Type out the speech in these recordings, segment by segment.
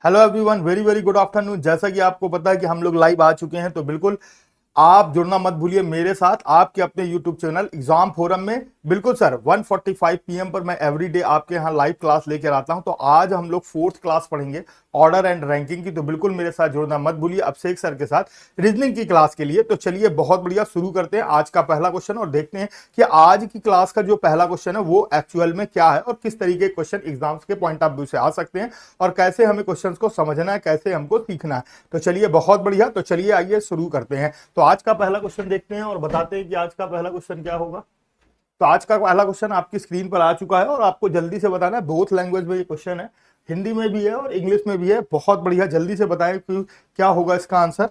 Hello everyone, very very good afternoon. जैसा कि आपको पता है कि हम लोग लाइव आ चुके हैं, तो बिल्कुल आप जुड़ना मत भूलिए मेरे साथ आपके अपने यूट्यूब चैनल एग्जाम फोरम में। बिल्कुल सर, 1:45 पीएम पर मैं एवरीडे आपके यहाँ लाइव क्लास लेकर आता हूं। तो आज हम लोग फोर्थ क्लास पढ़ेंगे, ऑर्डर एंड रैंकिंग की। तो बिल्कुल मेरे साथ जुड़ना मत भूलिए अभिषेक सर के साथ रीजनिंग की क्लास के लिए। तो चलिए बहुत बढ़िया, शुरू करते हैं आज का पहला क्वेश्चन और देखते हैं कि आज की क्लास का जो पहला क्वेश्चन है वो एक्चुअल में क्या है और किस तरीके के क्वेश्चन एग्जाम्स के पॉइंट ऑफ व्यू से आ सकते हैं और कैसे हमें क्वेश्चन को समझना है, कैसे हमको सीखना है। तो चलिए बहुत बढ़िया, तो चलिए आइए शुरू करते हैं। तो आज का पहला क्वेश्चन देखते हैं और बताते हैं कि आज का पहला क्वेश्चन क्या होगा। तो आज का पहला क्वेश्चन आपकी स्क्रीन पर आ चुका है और आपको जल्दी से बताना है, बोथ लैंग्वेज में ये क्वेश्चन है, हिंदी में भी है और इंग्लिश में भी है। बहुत बढ़िया, जल्दी से बताएं कि क्या होगा इसका आंसर। आज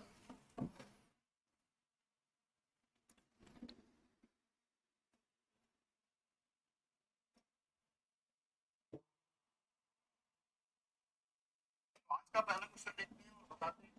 का पहला क्वेश्चन देखते हैं और बताते हैं।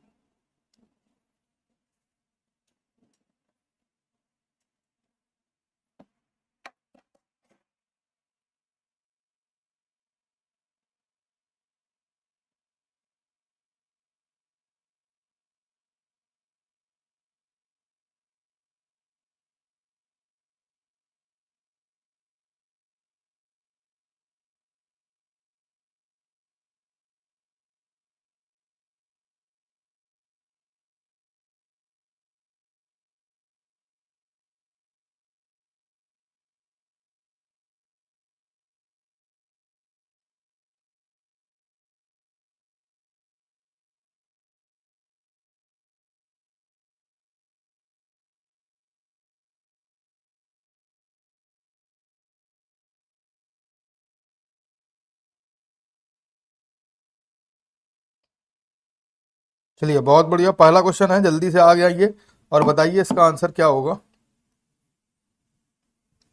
चलिए बहुत बढ़िया, पहला क्वेश्चन है, जल्दी से आ गया ये और बताइए इसका आंसर क्या होगा।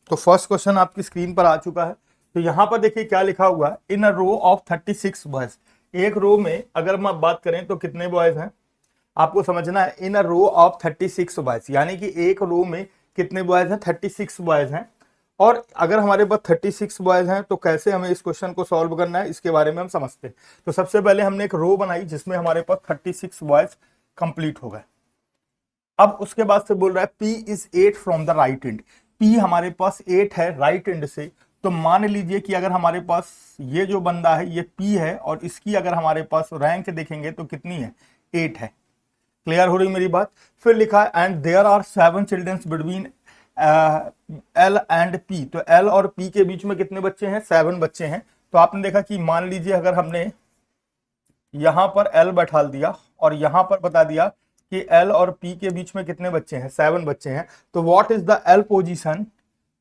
तो फर्स्ट क्वेश्चन आपकी स्क्रीन पर आ चुका है। तो यहां पर देखिए क्या लिखा हुआ है, in a row of 36 boys. एक रो में अगर हम बात करें तो कितने बॉयज हैं, आपको समझना है। In a row of 36 boys, यानी कि एक रो में कितने बॉयज हैं, 36 बॉयज हैं। और अगर हमारे पास 36 बॉयज हैं तो कैसे हमें इस क्वेश्चन को सॉल्व करना है, इसके बारे में हम समझते हैं। तो सबसे पहले हमने एक रो बनाई जिसमें हमारे पास 36 बॉयज कंप्लीट हो गए। अब उसके बाद से बोल रहा है P is 8 from the right and. P हमारे पास 8 है राइट एंड से। तो मान लीजिए कि अगर हमारे पास ये जो बंदा है ये P है और इसकी अगर हमारे पास रैंक देखेंगे तो कितनी है, 8 है। क्लियर हो रही मेरी बात। फिर लिखा है and there are 7 childrens between L and P। तो L और P के बीच में कितने बच्चे हैं, 7 बच्चे हैं। तो आपने देखा कि मान लीजिए अगर हमने यहां पर L बैठा दिया और यहां पर बता दिया कि L और P के बीच में कितने बच्चे हैं, 7 बच्चे हैं। तो what is the L position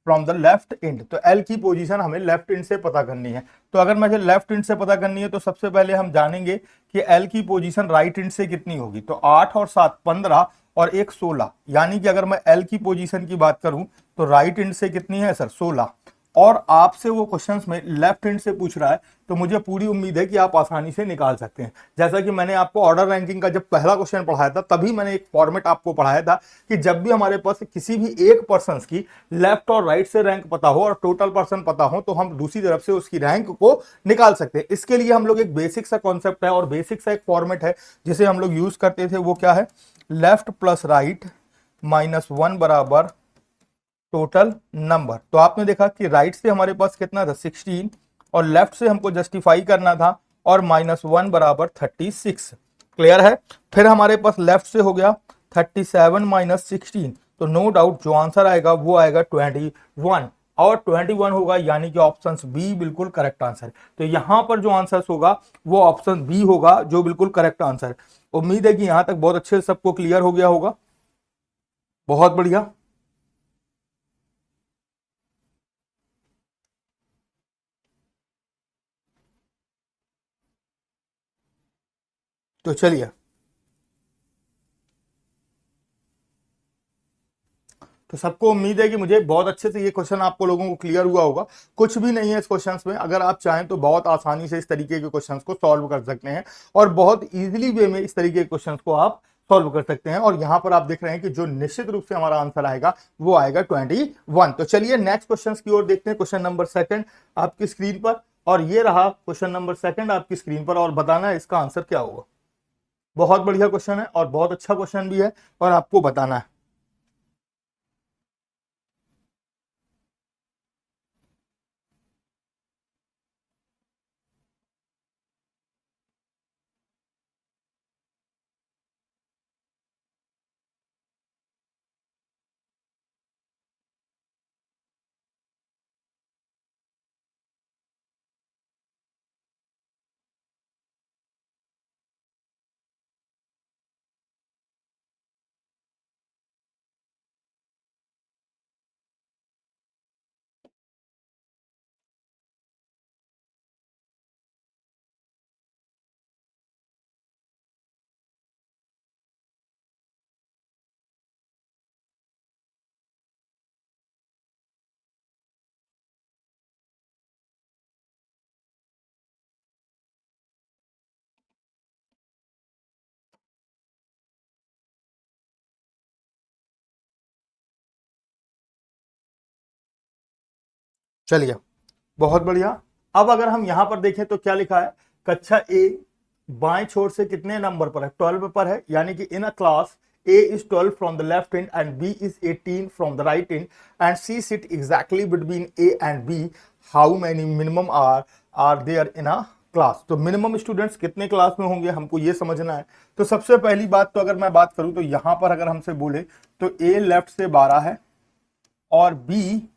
from the left and. तो L की पोजीशन हमें लेफ्ट एंड से पता करनी है। तो अगर मुझे लेफ्ट एंड से पता करनी है तो सबसे पहले हम जानेंगे कि L की पोजीशन राइट एंड से कितनी होगी। तो 8 और 7 15 और एक 16, यानी कि अगर मैं L की पोजीशन की बात करूं तो राइट एंड से कितनी है सर, 16। और आपसे वो क्वेश्चंस में लेफ्ट हैंड से पूछ रहा है, तो मुझे पूरी उम्मीद है कि आप आसानी से निकाल सकते हैं। जैसा कि मैंने आपको ऑर्डर रैंकिंग का जब पहला क्वेश्चन पढ़ाया था तभी मैंने एक फॉर्मेट आपको पढ़ाया था कि जब भी हमारे पास किसी भी एक पर्सन की लेफ्ट और राइट से रैंक पता हो और टोटल पर्सन पता हो तो हम दूसरी तरफ से उसकी रैंक को निकाल सकते हैं। इसके लिए हम लोग एक बेसिक सा कॉन्सेप्ट है और बेसिक सा एक फॉर्मेट है जिसे हम लोग यूज करते थे, वो क्या है, लेफ्ट प्लस राइट -1 बराबर टोटल नंबर। तो आपने देखा कि राइट से हमारे पास कितना था, 16, और लेफ्ट से हमको जस्टिफाई करना था और -1 बराबर 36। क्लियर है। फिर हमारे पास लेफ्ट से हो गया 37 -16। तो नो डाउट जो आंसर आएगा वो आएगा 21 और 21 होगा, यानी कि ऑप्शन बी बिल्कुल करेक्ट आंसर। तो यहां पर जो आंसर होगा वो ऑप्शन बी होगा जो बिल्कुल करेक्ट आंसर। उम्मीद है कि यहां तक बहुत अच्छे से सबको क्लियर हो गया होगा। बहुत बढ़िया। तो चलिए, तो सबको उम्मीद है कि मुझे बहुत अच्छे से ये क्वेश्चन आपको लोगों को क्लियर हुआ होगा। कुछ भी नहीं है इस क्वेश्चंस में, अगर आप चाहें तो बहुत आसानी से इस तरीके के क्वेश्चंस को सॉल्व कर सकते हैं और बहुत इजीली वे में इस तरीके के क्वेश्चंस को आप सॉल्व कर सकते हैं। और यहां पर आप देख रहे हैं कि जो निश्चित रूप से हमारा आंसर आएगा वो आएगा 21। तो चलिए नेक्स्ट क्वेश्चन की ओर देखते हैं। क्वेश्चन नंबर सेकंड आपकी स्क्रीन पर। और ये रहा क्वेश्चन नंबर सेकंड आपकी स्क्रीन पर, और बताना है इसका आंसर क्या होगा। बहुत बढ़िया क्वेश्चन है और बहुत अच्छा क्वेश्चन भी है, और आपको बताना है। चलिए, बहुत बढ़िया। अब अगर हम यहां पर देखें तो क्या लिखा है, कक्षा ए बाएं छोर से कितने नंबर पर है, 12 पर है, यानी कि in a class A is 12 from the left end and B is 18 from the right end and C sit exactly between A and B, how many minimum are there in a class. तो minimum students कितने class में होंगे हमको ये समझना है। तो सबसे पहली बात तो अगर मैं बात करूं तो यहां पर अगर हमसे बोले तो ए लेफ्ट से 12 है और बी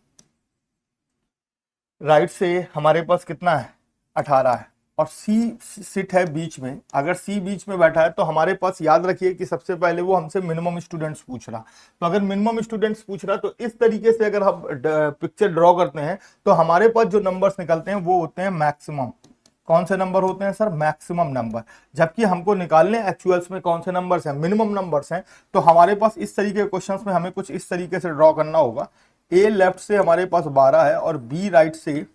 राइट से हमारे पास कितना है, 18 है, और सी सिट है बीच में। अगर सी बीच में बैठा है तो हमारे पास याद रखिए कि सबसे पहले वो हमसे मिनिमम स्टूडेंट्स पूछ रहा। तो अगर मिनिमम स्टूडेंट्स पूछ रहा तो इस तरीके से अगर हम पिक्चर ड्रॉ करते हैं तो हमारे पास जो नंबर्स निकलते हैं वो होते हैं मैक्सिमम। कौन से नंबर होते हैं सर, मैक्सिमम नंबर। जबकि हमको निकालने एक्चुअल्स में कौन से नंबर्स हैं, मिनिमम नंबर्स हैं। तो हमारे पास इस तरीके के क्वेश्चंस में हमें कुछ इस तरीके से ड्रॉ करना होगा। ए लेफ्ट से हमारे पास 12 है और बी राइट से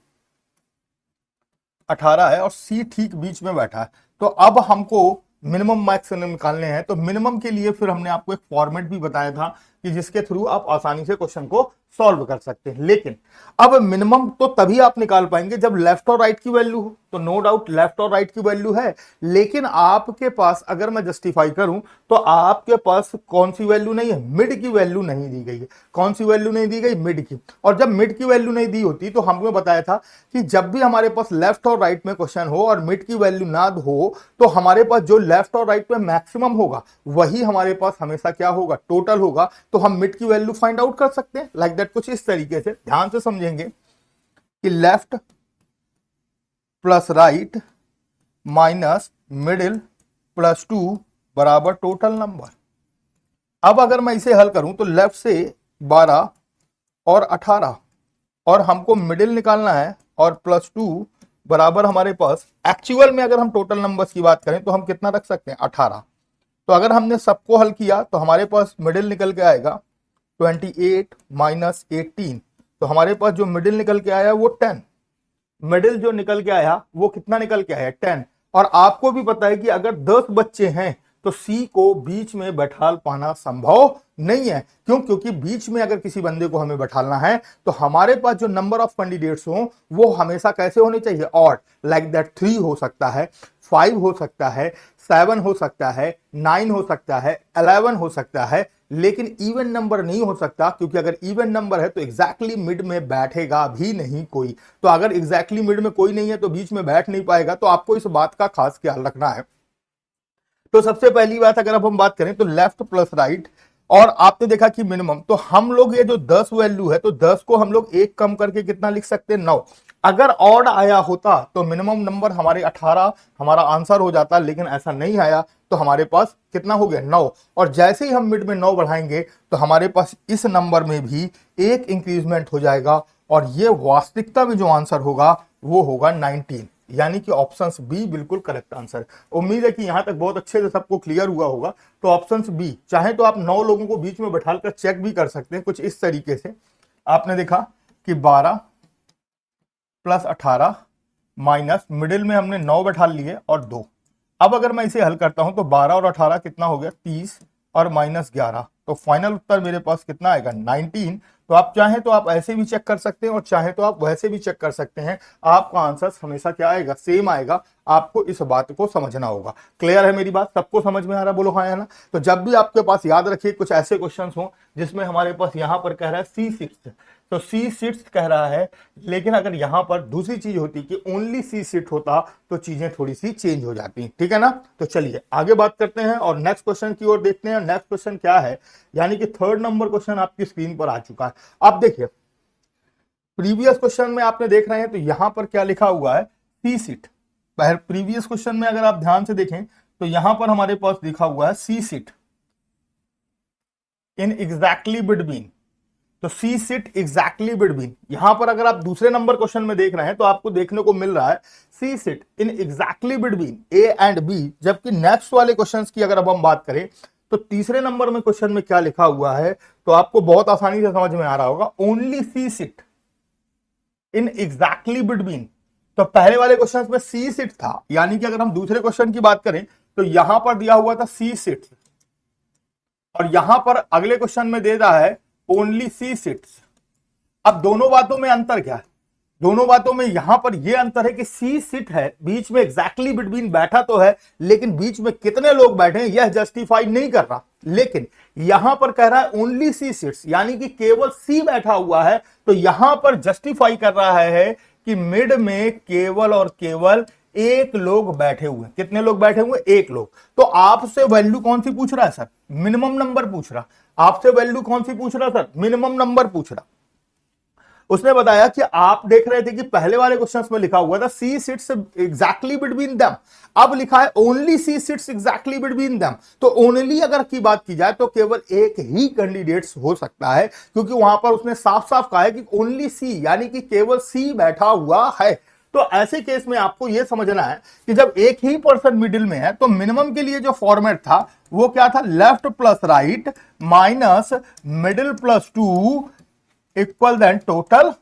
18 है और सी ठीक बीच में बैठा है। तो अब हमको मिनिमम मैक्सिमम निकालने हैं। तो मिनिमम के लिए फिर हमने आपको एक फॉर्मेट भी बताया था कि जिसके थ्रू आप आसानी से क्वेश्चन को सॉल्व कर सकते हैं। लेकिन अब मिनिमम तो तभी आप निकाल पाएंगे जब लेफ्ट और राइट की वैल्यू हो। तो नो डाउट लेफ्ट और राइट की वैल्यू है, लेकिन आपके पास अगर मैं जस्टिफाई करूं तो आपके पास कौन सी वैल्यू नहीं है, मिड की वैल्यू नहीं दी गई है। कौन सी वैल्यू नहीं दी गई, मिड की। और जब मिड की वैल्यू नहीं दी होती तो हमने बताया था कि जब भी हमारे पास लेफ्ट और राइट में क्वेश्चन हो और मिड की वैल्यू ना हो तो हमारे पास जो लेफ्ट और राइट में मैक्सिमम होगा वही हमारे पास हमेशा क्या होगा, टोटल होगा। तो हम मिड की वैल्यू फाइंड आउट कर सकते हैं लाइक दैट। कुछ इस तरीके से ध्यान से समझेंगे कि left plus right minus middle plus 2 बराबर टोटल नंबर। अब अगर मैं इसे हल करूं तो लेफ्ट से 12 और 18 और हमको मिडिल निकालना है और प्लस 2 बराबर हमारे पास एक्चुअल में अगर हम टोटल नंबर्स की बात करें तो हम कितना रख सकते हैं, 18। तो अगर हमने सबको हल किया तो हमारे पास मिडिल निकल के आएगा 28 माइनस 18। तो हमारे पास जो मिडिल निकल के आया वो 10। मिडिल जो निकल के आया वो कितना निकल के आया, 10। और आपको भी पता है कि अगर 10 बच्चे हैं तो सी को बीच में बैठा पाना संभव नहीं है। क्यों, क्योंकि बीच में अगर किसी बंदे को हमें बैठाना है तो हमारे पास जो नंबर ऑफ कैंडिडेट्स हो वो हमेशा कैसे होने चाहिए, ऑड। लाइक दैट 3 हो सकता है, 5 हो सकता है, 7 हो सकता है, 9 हो सकता है, 11 हो सकता है, लेकिन इवन नंबर नहीं हो सकता। क्योंकि अगर इवन नंबर है तो एग्जैक्टली मिड में बैठेगा भी नहीं कोई। तो अगर एग्जैक्टली मिड में कोई नहीं है तो बीच में बैठ नहीं पाएगा। तो आपको इस बात का खास ख्याल रखना है। तो सबसे पहली बात अगर अब हम बात करें तो लेफ्ट प्लस राइट, और आपने देखा कि मिनिमम, तो हम लोग ये जो 10 वैल्यू है तो 10 को हम लोग एक कम करके कितना लिख सकते हैं, 9। अगर ऑड आया होता तो मिनिमम नंबर हमारे 18 हमारा आंसर हो जाता, लेकिन ऐसा नहीं आया तो हमारे पास कितना हो गया, 9। और जैसे ही हम मिड में 9 बढ़ाएंगे तो हमारे पास इस नंबर में भी एक इंक्रीजमेंट हो जाएगा और ये वास्तविकता में जो आंसर होगा वो होगा 19। यानी कि ऑप्शन बी बिल्कुल करेक्ट आंसर। उम्मीद है कि यहां तक बहुत अच्छे से सबको क्लियर हुआ होगा। तो ऑप्शन बी, चाहे तो आप 9 लोगों को बीच में बैठाकर चेक भी कर सकते हैं कुछ इस तरीके से। आपने देखा कि 12 प्लस 18 माइनस मिडिल में हमने 9 बैठा लिए और 2। अब अगर मैं इसे हल करता हूं तो 12 और 18 कितना हो गया, 30 और माइनस 11। तो फाइनल उत्तर मेरे पास कितना आएगा, 19। तो आप चाहें तो आप ऐसे भी चेक कर सकते हैं और चाहें तो आप वैसे भी चेक कर सकते हैं, आपका आंसर हमेशा क्या आएगा, सेम आएगा। आपको इस बात को समझना होगा। क्लियर है मेरी बात, सबको समझ में आ रहा है, बोलो हाँ या ना। तो जब भी आपके पास, याद रखिए, कुछ ऐसे क्वेश्चन हो जिसमें हमारे पास यहां पर कह रहा है C6, तो C6 कह रहा है, लेकिन अगर यहां पर दूसरी चीज होती कि ओनली C6 होता तो चीजें थोड़ी सी चेंज हो जाती, ठीक है ना। तो चलिए आगे बात करते हैं और नेक्स्ट क्वेश्चन की ओर देखते हैं। नेक्स्ट क्वेश्चन क्या है, यानी कि थर्ड नंबर क्वेश्चन आपकी स्क्रीन पर आ चुका है। अब देखिए, प्रीवियस क्वेश्चन में आपने देख रहे हैं तो यहां पर क्या लिखा हुआ है, C6। प्रीवियस क्वेश्चन में अगर आप ध्यान से देखें तो यहां पर हमारे पास लिखा हुआ है C6 इन एग्जैक्टली बिटवीन। तो सी सिट एग्जैक्टली बिटवीन, यहां पर अगर आप दूसरे नंबर क्वेश्चन में देख रहे हैं तो आपको देखने को मिल रहा है C sit in exactly between A and B. जबकि नेक्स्ट वाले क्वेश्चंस की अगर अब हम बात करें तो तीसरे नंबर में क्वेश्चन में क्या लिखा हुआ है, तो आपको बहुत आसानी से समझ में आ रहा होगा, only C sit in exactly between. तो पहले वाले क्वेश्चन में सी सिट था, यानी कि अगर हम दूसरे क्वेश्चन की बात करें तो यहां पर दिया हुआ था सी सिट, और यहां पर अगले क्वेश्चन में दे रहा है ओनली सी सिट्स। अब दोनों बातों में अंतर क्या है, दोनों बातों में यहां पर यह अंतर है कि सी सिट है, बीच में एग्जैक्टली बिटवीन बैठा तो है, लेकिन बीच में कितने लोग बैठे हैं यह जस्टिफाई नहीं कर रहा। लेकिन यहां पर कह रहा है ओनली सी सिट्स, यानी कि केवल सी बैठा हुआ है, तो यहां पर जस्टिफाई कर रहा है कि मिड में केवल और केवल एक लोग बैठे हुए। कितने लोग बैठे हुए, एक लोग। तो आपसे वैल्यू कौन सी पूछ रहा है सर, मिनिमम नंबर पूछ रहा। आपसे वैल्यू कौन सी पूछ रहा सर, मिनिमम नंबर पूछ रहा। उसने बताया कि आप देख रहे थे कि पहले वाले क्वेश्चंस में लिखा हुआ था C sits exactly between them, अब लिखा है only C sits exactly between them. तो ओनली अगर की बात की जाए तो केवल एक ही कैंडिडेट्स हो सकता है, क्योंकि वहां पर उसने साफ साफ कहा है कि ओनली सी, यानी कि केवल सी बैठा हुआ है। तो ऐसे केस में आपको यह समझना है कि जब एक ही पर्सन मिडिल में है तो मिनिमम के लिए जो फॉर्मेट था वो क्या था, left plus right minus middle plus two equal then total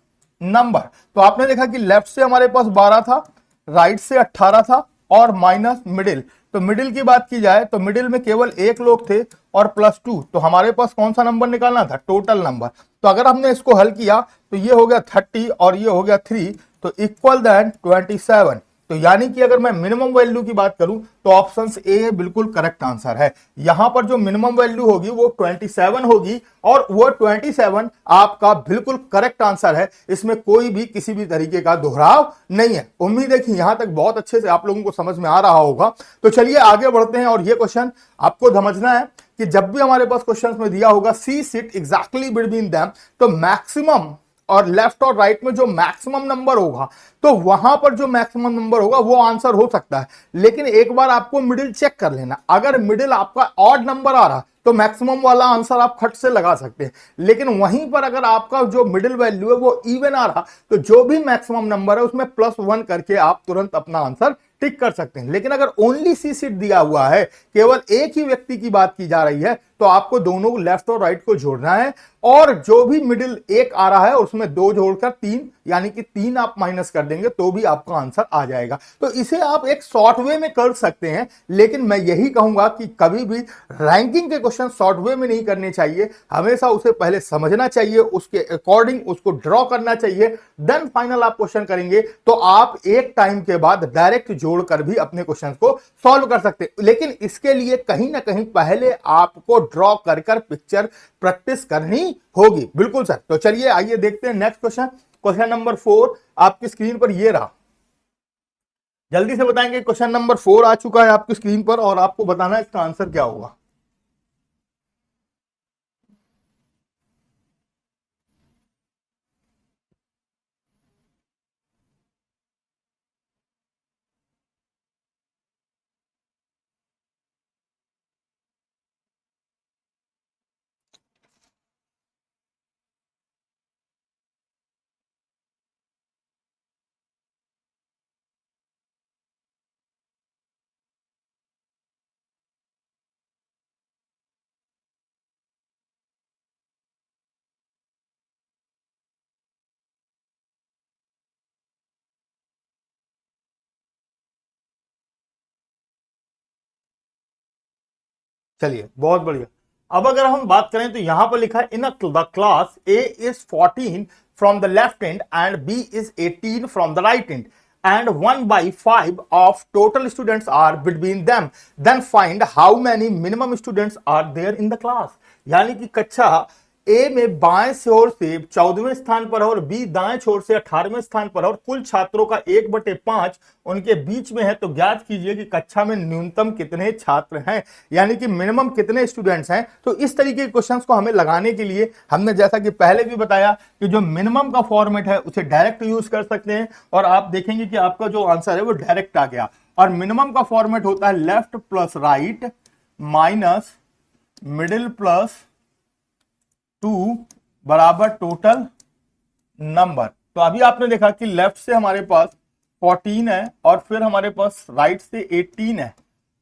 number. तो आपने देखा कि लेफ्ट से हमारे पास 12 था, राइट से 18 था, और माइनस मिडिल। तो मिडिल की बात की जाए तो मिडिल में केवल एक लोग थे और प्लस 2, तो हमारे पास कौन सा नंबर निकालना था, टोटल नंबर। तो अगर हमने इसको हल किया तो ये हो गया 30 और ये हो गया 3, तो इक्वल देन 27। तो यानी कि अगर मैं मिनिमम वैल्यू की बात करूं तो ऑप्शन ए बिल्कुल करेक्ट आंसर है। यहां पर जो मिनिमम वैल्यू होगी वो 27 होगी, और वो 27 आपका बिल्कुल करेक्ट आंसर है। इसमें कोई भी किसी भी तरीके का दोहराव नहीं है। उम्मीद है कि यहां तक बहुत अच्छे से आप लोगों को समझ में आ रहा होगा। तो चलिए आगे बढ़ते हैं, और ये क्वेश्चन आपको समझना है कि जब भी हमारे पास क्वेश्चन में दिया होगा सी सिट एग्जैक्टली बिटवीन देम, तो मैक्सिमम और लेफ्ट और राइट में जो मैक्सिमम नंबर होगा, तो वहां पर जो मैक्सिमम नंबर होगा वो आंसर हो सकता है। लेकिन एक बार आपको मिडिल चेक कर लेना, अगर मिडिल आपका ऑड नंबर आ रहा तो मैक्सिमम वाला आंसर आप खट से लगा सकते हैं। लेकिन वहीं पर अगर आपका जो मिडिल वैल्यू है वो इवन आ रहा, तो जो भी मैक्सिमम नंबर है उसमें +1 करके आप तुरंत अपना आंसर टिक कर सकते हैं। लेकिन अगर ओनली सी सीट दिया हुआ है, केवल एक ही व्यक्ति की बात की जा रही है, तो आपको दोनों लेफ्ट और राइट को जोड़ना है, और जो भी मिडिल एक आ रहा है उसमें 2 जोड़कर 3, यानी कि 3 आप माइनस कर देंगे तो भी आपका आंसर आ जाएगा। तो इसे आप एक शॉर्ट वे में कर सकते हैं, लेकिन मैं यही कहूंगा कि कभी भी रैंकिंग के क्वेश्चन शॉर्ट वे में नहीं करने चाहिए। हमेशा उसे पहले समझना चाहिए, उसके अकॉर्डिंग उसको ड्रॉ करना चाहिए, देन फाइनल आप क्वेश्चन करेंगे तो आप एक टाइम के बाद डायरेक्ट जोड़कर भी अपने क्वेश्चन को सॉल्व कर सकते हैं। लेकिन इसके लिए कहीं ना कहीं पहले आपको ड्रॉ कर पिक्चर प्रैक्टिस करनी होगी। बिल्कुल सर। तो चलिए आइए देखते हैं नेक्स्ट क्वेश्चन। क्वेश्चन नंबर 4 आपकी स्क्रीन पर ये रहा। जल्दी से बताएंगे, क्वेश्चन नंबर 4 आ चुका है आपकी स्क्रीन पर, और आपको बताना है इसका आंसर क्या होगा। चलिए बहुत बढ़िया। अब अगर हम बात करें तो यहां पर लिखा है in the class A is 14 from the left end and B is 18 from the right end and 1/5 of total students are between them, then find how many minimum students are there in the class। यानी कि कक्षा ए में बाएं छोर से 14वें स्थान पर है और बी दाएं छोर से 18वें स्थान पर है और कुल छात्रों का 1/5 उनके बीच में है, तो ज्ञात कीजिए कि कक्षा में न्यूनतम कितने छात्र हैं, यानी कि मिनिमम कितने स्टूडेंट्स हैं। तो इस तरीके के क्वेश्चंस को हमें लगाने के लिए हमने जैसा कि पहले भी बताया कि जो मिनिमम का फॉर्मेट है उसे डायरेक्ट यूज कर सकते हैं और आप देखेंगे कि आपका जो आंसर है वो डायरेक्ट आ गया। और मिनिमम का फॉर्मेट होता है left plus right minus middle plus 2 बराबर टोटल नंबर। तो अभी आपने देखा कि लेफ्ट से हमारे पास 14 है और फिर हमारे पास राइट से 18 है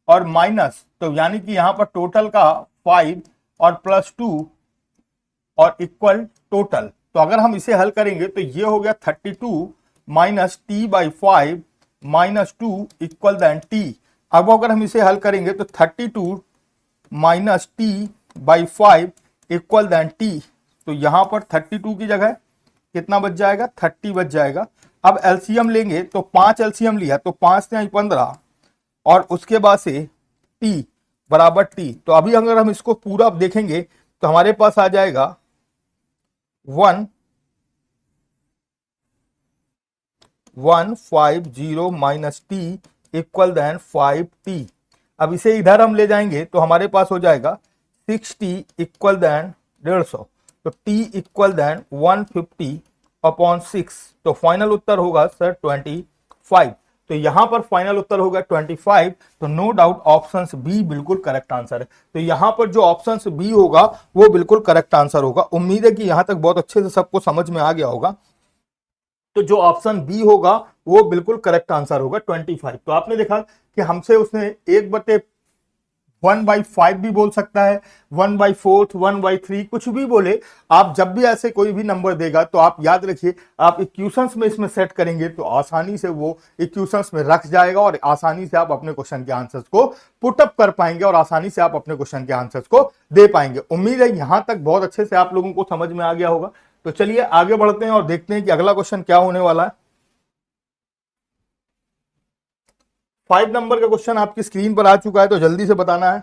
और माइनस, तो यानी कि यहां पर टोटल का 5 और प्लस 2 और इक्वल टोटल। तो अगर हम इसे हल करेंगे तो ये हो गया 32 minus T by 5 minus 2 equal then T. अब अगर हम इसे हल करेंगे तो 32 minus T by 5 equal then T. तो यहां पर 32 की जगह कितना बच जाएगा, 30 बच जाएगा। अब एलसीएम लेंगे तो 5 एलसीएम लिया तो 5 से 15 और उसके बाद से टी बराबर टी। तो अभी अगर हम इसको पूरा देखेंगे तो हमारे पास आ जाएगा 150 minus T equal then 5t। अब इसे इधर हम ले जाएंगे तो हमारे पास हो जाएगा 60 इक्वल देन 150, तो t इक्वल देन 150/6। तो फाइनल उत्तर होगा सर 25। तो यहां पर फाइनल उत्तर होगा 25। तो नो डाउट ऑप्शन बी बिल्कुल करेक्ट आंसर है। तो यहां पर जो ऑप्शन बी होगा वो बिल्कुल करेक्ट आंसर होगा। उम्मीद है कि यहां तक बहुत अच्छे से सबको समझ में आ गया होगा। तो जो ऑप्शन बी होगा वो बिल्कुल करेक्ट आंसर होगा 25। तो आपने देखा कि हमसे उसने 1/5 भी बोल सकता है, 1/4, 1/3 कुछ भी बोले। आप जब भी ऐसे कोई भी नंबर देगा तो आप याद रखिए आप इक्वेशंस में इसमें सेट करेंगे तो आसानी से वो इक्वेशंस में रख जाएगा और आसानी से आप अपने क्वेश्चन के आंसर्स को पुटअप कर पाएंगे और आसानी से आप अपने क्वेश्चन के आंसर्स को दे पाएंगे। उम्मीद है यहां तक बहुत अच्छे से आप लोगों को समझ में आ गया होगा। तो चलिए आगे बढ़ते हैं और देखते हैं कि अगला क्वेश्चन क्या होने वाला है। 5 नंबर का क्वेश्चन आपकी स्क्रीन पर आ चुका है, तो जल्दी से बताना है।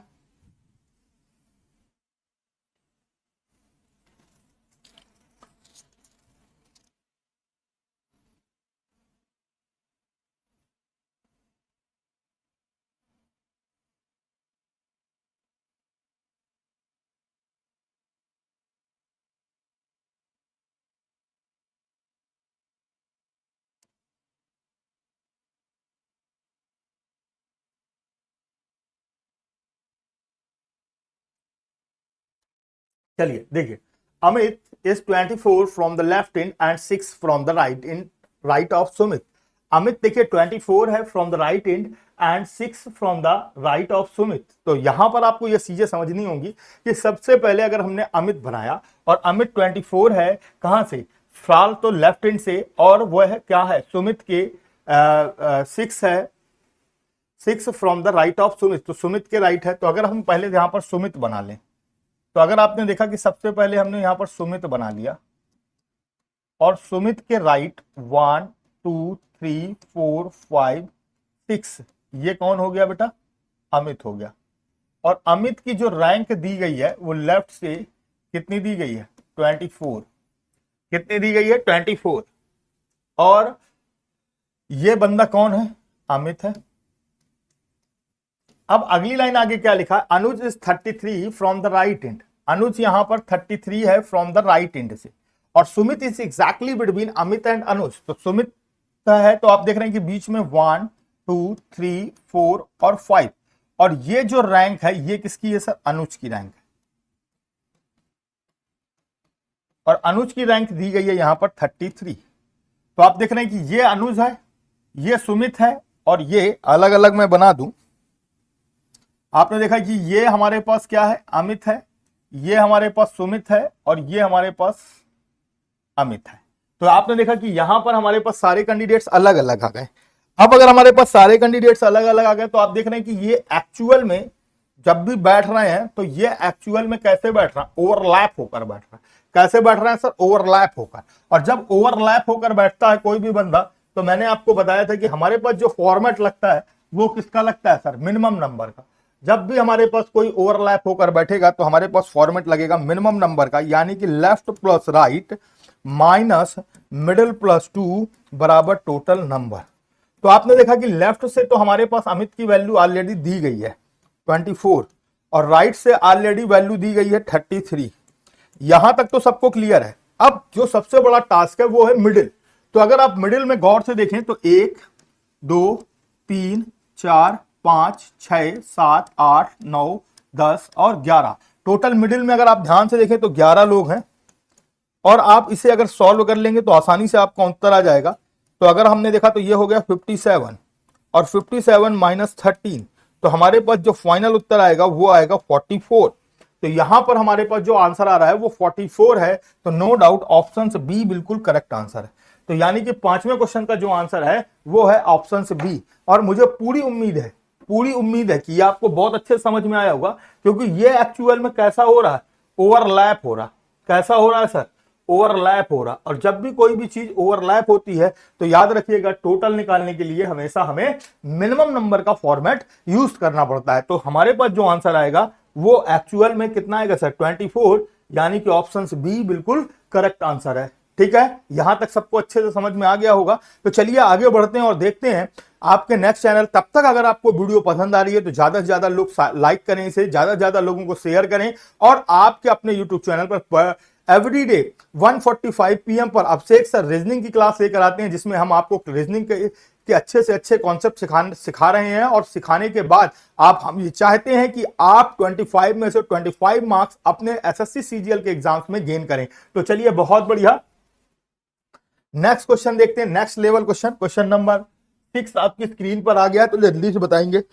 चलिए देखिए, Amit is 24 from the left end and 6 from the right and right of Sumit. Amit देखिए 24 है from the right end and 6 from the right of Sumit. तो यहां पर आपको ये चीजें समझनी होंगी कि सबसे पहले अगर हमने अमित बनाया और अमित 24 है कहां से, फिलहाल तो लेफ्ट हैंड से, और वह है क्या है सुमित के 6 है, 6 from the right of Sumit, तो सुमित के राइट है। तो अगर हम पहले यहां पर सुमित बना लें तो अगर आपने देखा कि सबसे पहले हमने यहां पर सुमित बना लिया और सुमित के राइट 1 2 3 4 5 6, ये कौन हो गया बेटा, अमित हो गया। और अमित की जो रैंक दी गई है वो लेफ्ट से कितनी दी गई है, 24। कितनी दी गई है, 24। और ये बंदा कौन है, अमित है। अब अगली लाइन आगे क्या लिखा है, Anuj is 33 from the right end. Anuj यहां पर 33 है फ्रॉम द राइट एंड से, और Sumit is exactly between Amit and Anuj. तो सुमित है तो आप देख रहे हैं कि बीच में 1 2 3 4 और 5, और ये जो रैंक है ये किसकी है सर, अनुज की रैंक है। और अनुज की रैंक दी गई है यहां पर 33। तो आप देख रहे हैं कि ये अनुज है, ये सुमित है, और ये अलग अलग मैं बना दूं। आपने देखा कि ये हमारे पास क्या है, अमित है, ये हमारे पास सुमित है, और ये हमारे पास अमित है। तो आपने देखा कि यहां पर हमारे पास सारे कैंडिडेट्स अलग अलग आ गए। अब अगर हमारे पास सारे कैंडिडेट्स अलग अलग आ गए तो आप देख रहे हैं कि ये एक्चुअल में जब भी बैठ रहे हैं तो ये एक्चुअल में कैसे बैठ रहा है, ओवरलैप होकर बैठ रहा है। कैसे बैठ रहा है सर, ओवरलैप होकर। और जब ओवरलैप होकर बैठता है कोई भी बंदा, तो मैंने आपको बताया था कि हमारे पास जो फॉर्मेट लगता है वो किसका लगता है सर, मिनिमम नंबर का। जब भी हमारे पास कोई ओवरलैप होकर बैठेगा तो हमारे पास फॉर्मेट लगेगा मिनिमम नंबर का, यानी कि left plus right minus middle plus 2 बराबर टोटल नंबर। तो आपने देखा कि लेफ्ट से तो हमारे पास अमित की वैल्यू ऑलरेडी दी गई है 24, और राइट से ऑलरेडी वैल्यू दी गई है 33। यहां तक तो सबको क्लियर है। अब जो सबसे बड़ा टास्क है वो है मिडिल। तो अगर आप मिडिल में गौर से देखें तो 1 2 3 4 5 6 7 8 9 10 और 11, टोटल मिडिल में अगर आप ध्यान से देखें तो 11 लोग हैं। और आप इसे अगर सॉल्व कर लेंगे तो आसानी से आपका उत्तर आ जाएगा। तो अगर हमने देखा तो ये हो गया 57, और 57 माइनस 13, तो हमारे पास जो फाइनल उत्तर आएगा वो आएगा 44। तो यहां पर हमारे पास जो आंसर आ रहा है वो 44 है। तो नो डाउट ऑप्शन बी बिल्कुल करेक्ट आंसर है। तो यानी कि पांचवें क्वेश्चन का जो आंसर है वो है ऑप्शन बी। और मुझे पूरी उम्मीद है कि ये आपको बहुत अच्छे समझ में आया होगा, क्योंकि ये एक्चुअल में कैसा हो रहा है, ओवरलैप हो रहा। कैसा हो रहा है सर, ओवरलैप हो रहा। और जब भी कोई भी चीज ओवरलैप होती है तो याद रखिएगा टोटल निकालने के लिए हमेशा हमें मिनिमम नंबर का फॉर्मेट यूज करना पड़ता है। तो हमारे पास जो आंसर आएगा वो एक्चुअल में कितना आएगा सर, 24, यानी कि ऑप्शन बी बिल्कुल करेक्ट आंसर है। ठीक है, यहां तक सबको अच्छे से समझ में आ गया होगा। तो चलिए आगे बढ़ते हैं और देखते हैं आपके नेक्स्ट चैनल। तब तक अगर आपको वीडियो पसंद आ रही है तो ज्यादा से ज्यादा लोग लाइक करें, इसे ज्यादा से ज्यादा लोगों को शेयर करें। और आपके अपने यूट्यूब चैनल पर एवरीडे 1:45 PM पर अभिषेक सर रीजनिंग की क्लास लेकर आते हैं, जिसमें हम आपको रीजनिंग के अच्छे से अच्छे कॉन्सेप्ट सिखा रहे हैं। और सिखाने के बाद हम ये चाहते हैं कि आप 25 में से 25 मार्क्स अपने एसएससी सीजीएल के एग्जाम्स में गेन करें। तो चलिए बहुत बढ़िया, नेक्स्ट क्वेश्चन देखते हैं। Next level question, question number 6 आपकी स्क्रीन पर आ गया है, तो जल्दी से बताएंगे।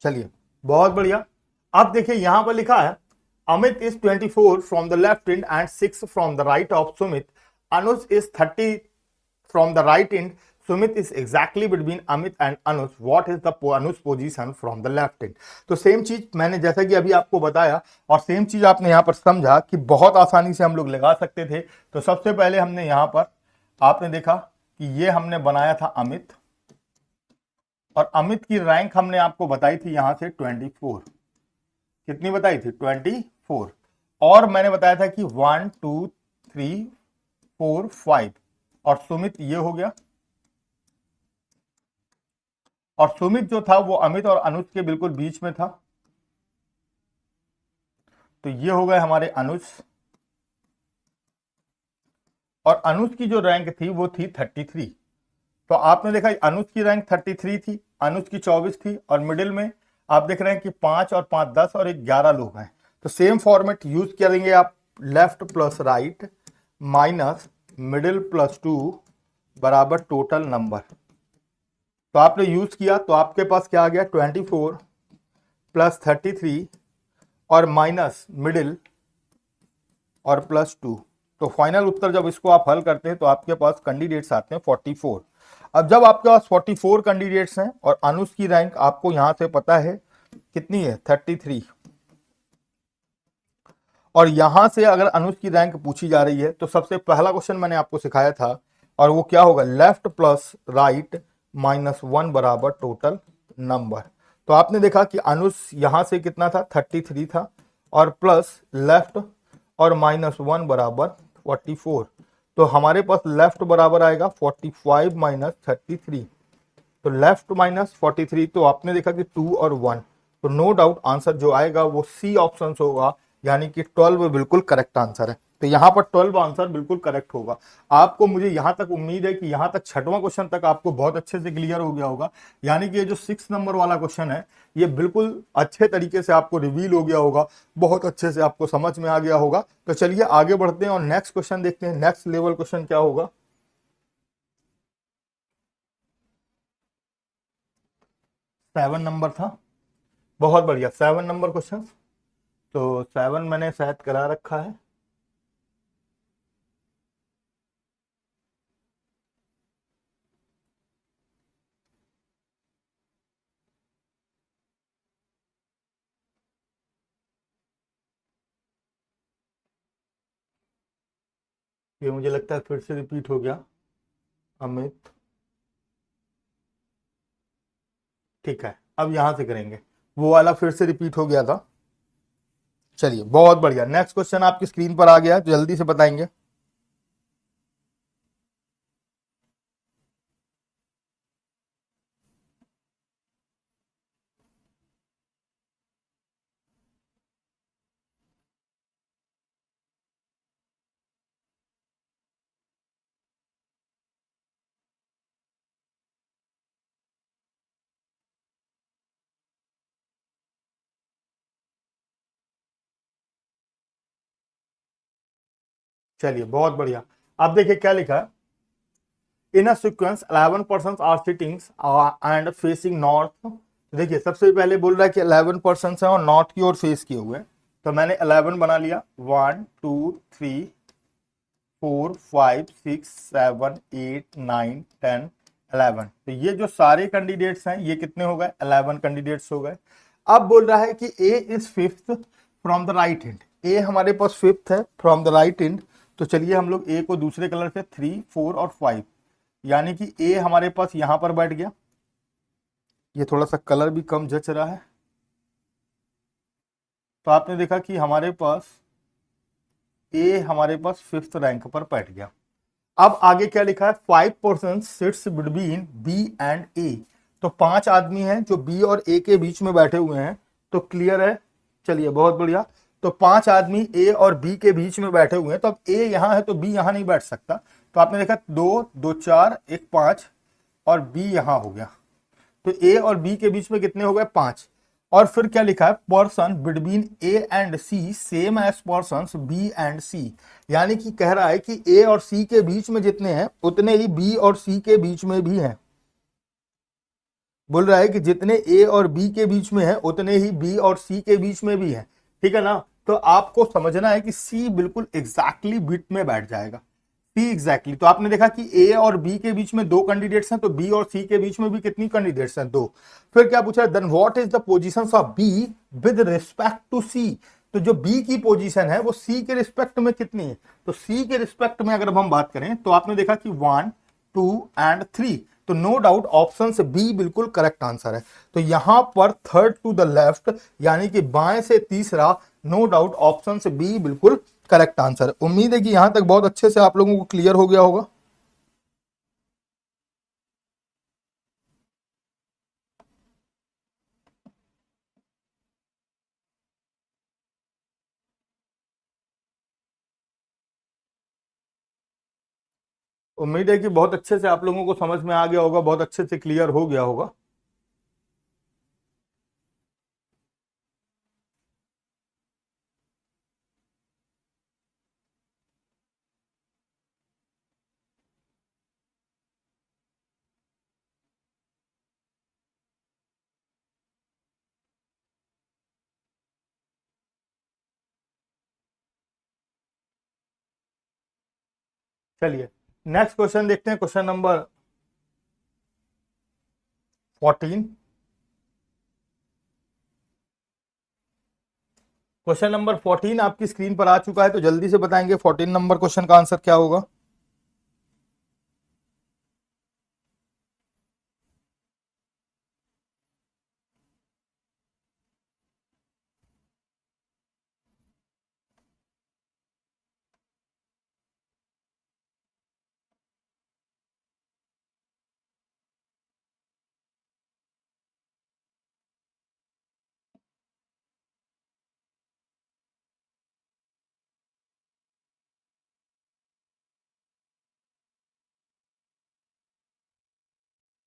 चलिए बहुत बढ़िया। अब देखिए यहां पर लिखा है Amit is 24 from the left end and 6 from the right of Sumit. Anuj is 30 from the right and. Sumit is exactly between Amit and Anuj. What is the Anuj position from the left and. तो सेम चीज मैंने जैसा कि अभी आपको बताया, और same चीज आपने यहां पर समझा कि बहुत आसानी से हम लोग लगा सकते थे। तो सबसे पहले हमने यहां पर आपने देखा कि ये हमने बनाया था अमित, और अमित की रैंक हमने आपको बताई थी यहां से 24। कितनी बताई थी, 24। और मैंने बताया था कि 1 2 3 4 5, और सुमित ये हो गया। और सुमित जो था वो अमित और अनुज के बिल्कुल बीच में था। तो ये हो गए हमारे अनुज, और अनुज की जो रैंक थी वो थी 33। तो आपने देखा अनुज की रैंक 33 थी, अनुज की 24 थी, और मिडिल में आप देख रहे हैं कि 5 और 5 10 और 11 लोग हैं। तो सेम फॉर्मेट यूज करेंगे आप, left plus right minus middle plus 2 बराबर टोटल नंबर। तो आपने यूज किया तो आपके पास क्या आ गया, 24 प्लस 33 और माइनस मिडिल और प्लस 2। तो फाइनल उत्तर जब इसको आप हल करते हैं तो आपके पास कैंडिडेट्स आते हैं 44। अब जब आपके पास 44 कैंडिडेट्स हैं और अनुज की रैंक आपको यहां से पता है कितनी है, 33, और यहां से अगर अनुज की रैंक पूछी जा रही है तो सबसे पहला क्वेश्चन मैंने आपको सिखाया था, और वो क्या होगा, लेफ्ट प्लस राइट माइनस 1 बराबर टोटल नंबर। तो आपने देखा कि अनुज यहां से कितना था, 33 था, और प्लस लेफ्ट और माइनस 1 बराबर 44। तो हमारे पास लेफ्ट बराबर आएगा 45 माइनस 33। तो लेफ्ट माइनस 43, तो आपने देखा कि 2 और 1, तो नो डाउट आंसर जो आएगा वो सी ऑप्शन होगा, यानी कि 12 बिल्कुल करेक्ट आंसर है। तो यहां पर 12 आंसर बिल्कुल करेक्ट होगा। आपको, मुझे यहां तक उम्मीद है कि यहां तक छठवां क्वेश्चन तक आपको बहुत अच्छे से क्लियर हो गया होगा, यानी कि ये जो 6 नंबर वाला क्वेश्चन है ये बिल्कुल अच्छे तरीके से आपको रिवील हो गया होगा, बहुत अच्छे से आपको समझ में आ गया होगा। तो चलिए आगे बढ़ते हैं और नेक्स्ट क्वेश्चन देखते हैं, नेक्स्ट लेवल क्वेश्चन क्या होगा। 7 नंबर था, बहुत बढ़िया, 7 नंबर क्वेश्चन। तो 7 मैंने शायद करा रखा है। ये मुझे लगता है फिर से रिपीट हो गया, अमित। ठीक है, अब यहां से करेंगे, वो वाला फिर से रिपीट हो गया था। चलिए बहुत बढ़िया, नेक्स्ट क्वेश्चन आपकी स्क्रीन पर आ गया, तो जल्दी से बताएंगे। चलिए बहुत बढ़िया। अब देखिए क्या लिखा है, in a sequence 11 person are sitting and facing north. देखिए सबसे पहले बोल रहा है कि 11 पर्सन है और नॉर्थ की ओर फेस किए हुए हैं। तो मैंने 11 बना लिया, 1 2 3 4 5 6 7 8 9 10 11। तो ये जो सारे कैंडिडेट्स हैं ये कितने हो गए, 11 कैंडिडेट्स हो गए। अब बोल रहा है कि A is fifth from the right hand, A हमारे पास फिफ्थ है फ्रॉम द राइट हैंड। तो चलिए हम लोग ए को दूसरे कलर से 3 4 और 5, यानी कि ए हमारे पास यहां पर बैठ गया। ये थोड़ा सा कलर भी कम जच रहा है। तो आपने देखा कि हमारे पास ए हमारे पास फिफ्थ रैंक पर बैठ गया। अब आगे क्या लिखा है, 5% सिट्स बिटवीन बी एंड ए। तो 5 आदमी हैं जो बी और ए के बीच में बैठे हुए हैं। तो क्लियर है, चलिए बहुत बढ़िया। तो 5 आदमी ए और बी के बीच में बैठे हुए हैं, तो अब ए यहां है तो बी यहां नहीं बैठ सकता। तो आपने देखा 2 2 4 1 5 और बी यहां हो गया। तो ए और बी के बीच में कितने हो गए, 5। और फिर क्या लिखा है, person between A and C same as person B and C. यानी कि कह रहा है कि ए और सी के बीच में जितने हैं उतने ही बी और सी के बीच में भी हैं। बोल रहा है कि जितने ए और बी के बीच में है उतने ही बी और सी के बीच में भी है। ठीक है ना। तो आपको समझना है कि सी बिल्कुल एग्जैक्टली बिट में बैठ जाएगा, सी एग्जैक्टली। तो आपने देखा कि ए और बी के बीच में 2 कैंडिडेट्स हैं, तो बी और सी के बीच में भी कितनी कैंडिडेट्स हैं, 2। फिर क्या पूछा, then what is the position of B with respect to C. तो जो बी की पोजीशन है वो सी के रिस्पेक्ट में कितनी है। तो सी के रिस्पेक्ट में अगर हम बात करें तो आपने देखा कि 1 2 एंड 3। तो नो डाउट ऑप्शन से बी बिल्कुल करेक्ट आंसर है। तो यहां पर थर्ड टू द लेफ्ट, यानी कि बाएं से तीसरा, नो डाउट ऑप्शन से बी बिल्कुल करेक्ट आंसर है। उम्मीद है कि यहां तक बहुत अच्छे से आप लोगों को क्लियर हो गया होगा। उम्मीद है कि बहुत अच्छे से आप लोगों को समझ में आ गया होगा, बहुत अच्छे से क्लियर हो गया होगा। चलिए नेक्स्ट क्वेश्चन देखते हैं, क्वेश्चन नंबर 14। क्वेश्चन नंबर 14 आपकी स्क्रीन पर आ चुका है, तो जल्दी से बताएंगे 14 नंबर क्वेश्चन का आंसर क्या होगा।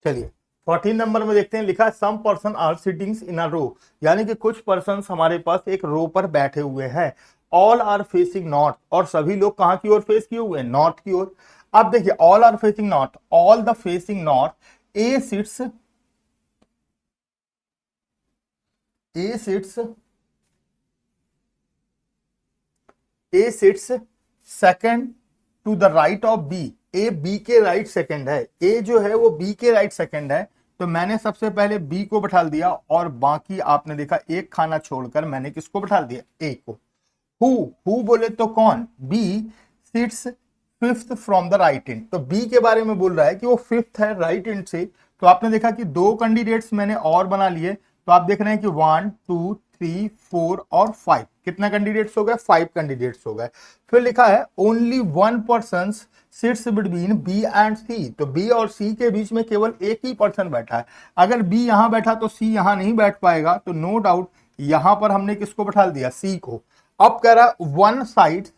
चलिए 14 नंबर में देखते हैं, लिखा है some person are sittings in a रो, यानी कि कुछ पर्सन हमारे पास एक रो पर बैठे हुए हैं। ऑल आर फेसिंग नॉर्थ, और सभी लोग कहां की ओर फेस किए हुए हैं? नॉर्थ की ओर। अब देखिए all are facing north, all the facing north, A sits A sits second to the right of B. A B के राइट सेकंड है, ए जो है वो बी के राइट सेकंड है। तो मैंने सबसे पहले बी को बैठा दिया, और बाकी आपने देखा एक खाना छोड़कर मैंने किसको बैठा दिया? ए को। हु, हु बोले तो कौन? B sits fifth from the right end, तो बी के बारे में बोल रहा है कि वो फिफ्थ है राइट एंड से। तो आपने देखा कि दो कैंडिडेट्स मैंने और बना लिए, तो आप देख रहे हैं कि 1 2 3 4 और 5, कितना कैंडिडेट्स हो गए? 5 कैंडिडेट्स हो गए। फिर लिखा है only one person sits between B and C, तो बी और सी के बीच में केवल एक ही पर्सन बैठा है। अगर बी यहां बैठा तो सी यहां नहीं बैठ पाएगा, तो नो डाउट यहां पर हमने किसको बैठा दिया? सी को। अब कह रहा one side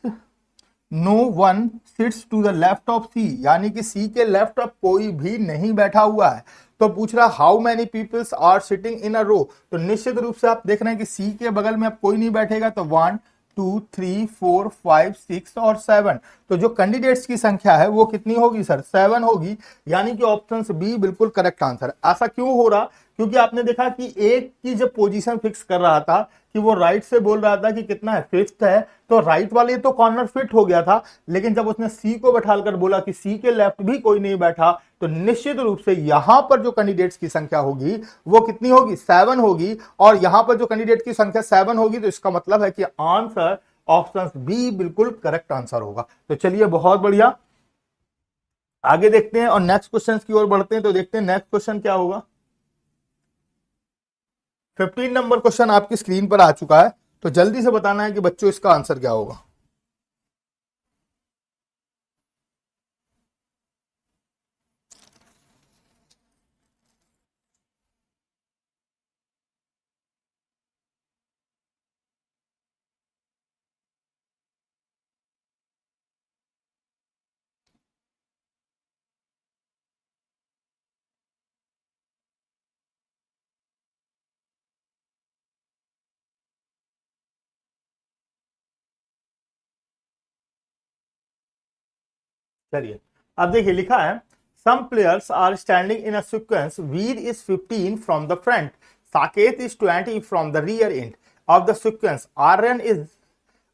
no one sits to the left of C, यानी कि सी के लेफ्ट ऑफ कोई भी नहीं बैठा हुआ है। तो पूछ रहा how many peoples are sitting in a row, तो निश्चित रूप से आप देख रहे हैं कि सी के बगल में अब कोई नहीं बैठेगा, तो 1 2 3 4 5 6 और 7, तो जो कैंडिडेट्स की संख्या है वो कितनी होगी सर? 7 होगी, यानी कि ऑप्शन बी बिल्कुल करेक्ट आंसर। ऐसा क्यों हो रहा? क्योंकि आपने देखा कि एक की जब पोजीशन फिक्स कर रहा था कि वो राइट से बोल रहा था कि कितना है? फिफ्थ है, तो राइट वाले तो कॉर्नर फिट हो गया था, लेकिन जब उसने सी को बैठाकर बोला कि सी के लेफ्ट भी कोई नहीं बैठा, तो निश्चित रूप से यहां पर जो कैंडिडेट्स की संख्या होगी वो कितनी होगी? 7 होगी। और यहां पर जो कैंडिडेट की संख्या 7 होगी, तो इसका मतलब है कि आंसर ऑप्शन बी बिल्कुल करेक्ट आंसर होगा। तो चलिए बहुत बढ़िया, आगे देखते हैं और नेक्स्ट क्वेश्चन की ओर बढ़ते हैं। तो देखते हैं नेक्स्ट क्वेश्चन क्या होगा। 15 नंबर क्वेश्चन आपकी स्क्रीन पर आ चुका है, तो जल्दी से बताना है कि बच्चों इसका आंसर क्या होगा। चलिए अब देखिए लिखा है some players are standing in a sequence, Veer is 15 from the front, Saket is 20 from the rear end of the sequence, Aryan is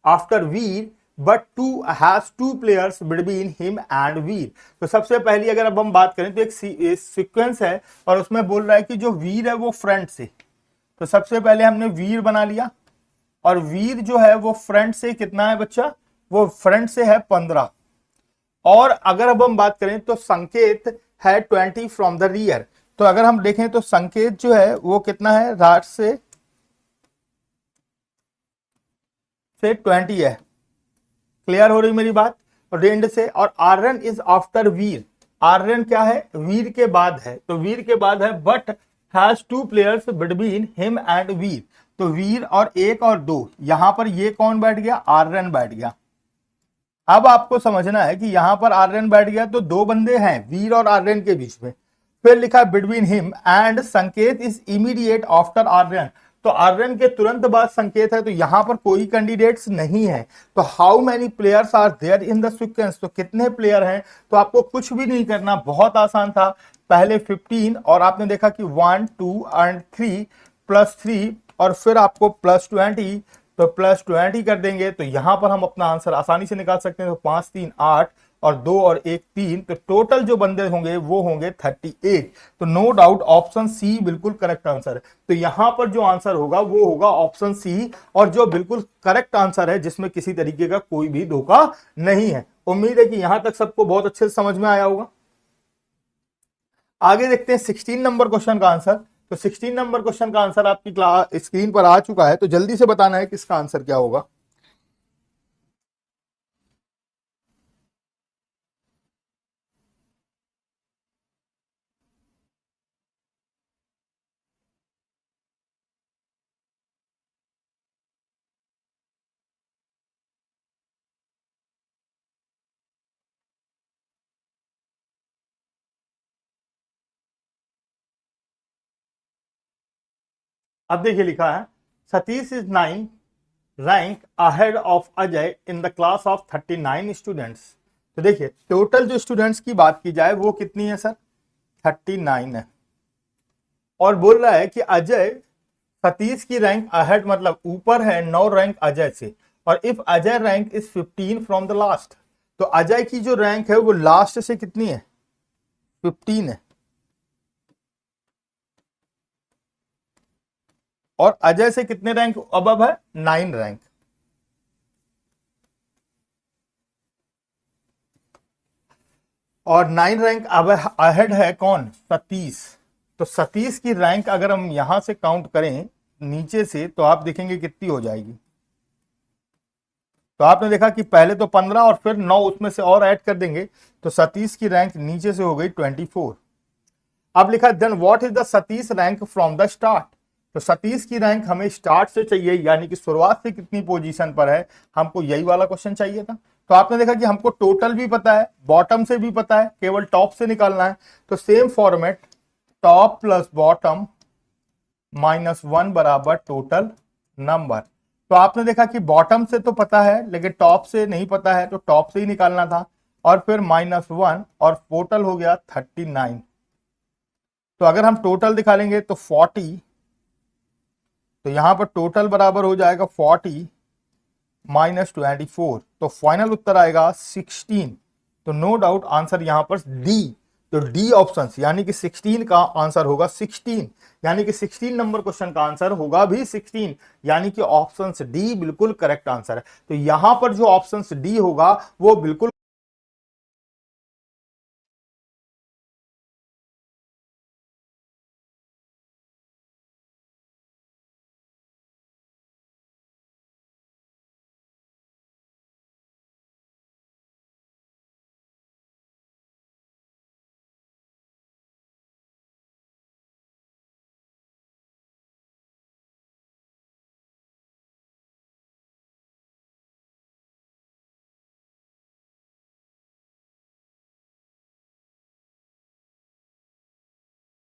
after Veer but to has two players between him and Veer. तो सबसे पहली अगर अब हम बात करें तो एक सीक्वेंस है, और उसमें बोल रहा है कि जो वीर है वो फ्रंट से, तो सबसे पहले हमने वीर बना लिया, और वीर जो है वो फ्रंट से कितना है बच्चा? वो फ्रंट से है 15। और अगर अब हम बात करें तो संकेत है 20 फ्रॉम द रियर, तो अगर हम देखें तो संकेत जो है वो कितना है? राइट से 20 है। क्लियर हो रही मेरी बात? रेंड से। और आर्यन इज आफ्टर वीर, आर्यन क्या है? वीर के बाद है, तो वीर के बाद है, but has two players between him and Veer, तो वीर और एक और दो, यहां पर ये कौन बैठ गया? आर्यन बैठ गया। अब आपको समझना है कि यहां पर आर्यन बैठ गया, तो दो बंदे हैं वीर और आर्यन के बीच में। फिर लिखा बिटवीन हिम एंड संकेत इज इमीडिएट आफ्टर आर्यन, तो आर्यन के तुरंत बाद संकेत है, तो यहां पर कोई कैंडिडेट्स नहीं है। तो how many players are there in the sequence, तो कितने प्लेयर हैं? तो आपको कुछ भी नहीं करना, बहुत आसान था। पहले 15, और आपने देखा कि 1 2 और 3 +3, और फिर आपको +20, तो +20 कर देंगे, तो यहां पर हम अपना आंसर आसानी से निकाल सकते हैं। तो 5 3 8, और 2 और 1 3, तो टोटल जो बंदे होंगे वो होंगे 38। तो नो डाउट ऑप्शन सी बिल्कुल करेक्ट आंसर है। तो यहां पर जो आंसर होगा वो होगा ऑप्शन सी, और जो बिल्कुल करेक्ट आंसर है, जिसमें किसी तरीके का कोई भी धोखा नहीं है। उम्मीद है कि यहां तक सबको बहुत अच्छे से समझ में आया होगा। आगे देखते हैं 16 नंबर क्वेश्चन का आंसर। तो 16 नंबर क्वेश्चन का आंसर आपकी स्क्रीन पर आ चुका है, तो जल्दी से बताना है कि इसका आंसर क्या होगा। अब देखिए लिखा है Satish is 9 rank ahead of Ajay in the class of 39 students. तो देखिए टोटल जो स्टूडेंट्स की बात की जाए वो कितनी है सर, 39 है। और बोल रहा है कि अजय सतीश की रैंक अहेड मतलब ऊपर है 9 रैंक अजय से, और if Ajay rank is 15 from the last, तो अजय की जो रैंक है वो लास्ट से कितनी है, 15 है। और अजय से कितने रैंक अबव है, 9 रैंक। और 9 रैंक अब अहेड है कौन, सतीश। तो सतीश की रैंक अगर हम यहां से काउंट करें नीचे से तो आप देखेंगे कितनी हो जाएगी। तो आपने देखा कि पहले तो 15 और फिर 9 उसमें से और ऐड कर देंगे तो सतीश की रैंक नीचे से हो गई 24। अब लिखा then what is the Satish rank from the start. तो सतीश की रैंक हमें स्टार्ट से चाहिए, यानी कि शुरुआत से कितनी पोजीशन पर है, हमको यही वाला क्वेश्चन चाहिए था। तो आपने देखा कि हमको टोटल भी पता है, बॉटम से भी पता है, केवल टॉप से निकालना है। तो same format, top plus bottom -1 बराबर टोटल नंबर। तो आपने देखा कि बॉटम से तो पता है लेकिन टॉप से नहीं पता है, तो टॉप से ही निकालना था। और फिर -1 और टोटल हो गया 39। तो अगर हम टोटल निकालेंगे तो 40, तो यहां पर टोटल बराबर हो जाएगा 40 -24, तो फाइनल उत्तर आएगा 16। तो नो डाउट आंसर यहां पर डी। तो डी ऑप्शन यानी कि 16 का आंसर होगा 16, यानी कि 16 नंबर क्वेश्चन का आंसर होगा भी 16, यानी कि ऑप्शन डी बिल्कुल करेक्ट आंसर है। तो यहां पर जो ऑप्शन डी होगा वो बिल्कुल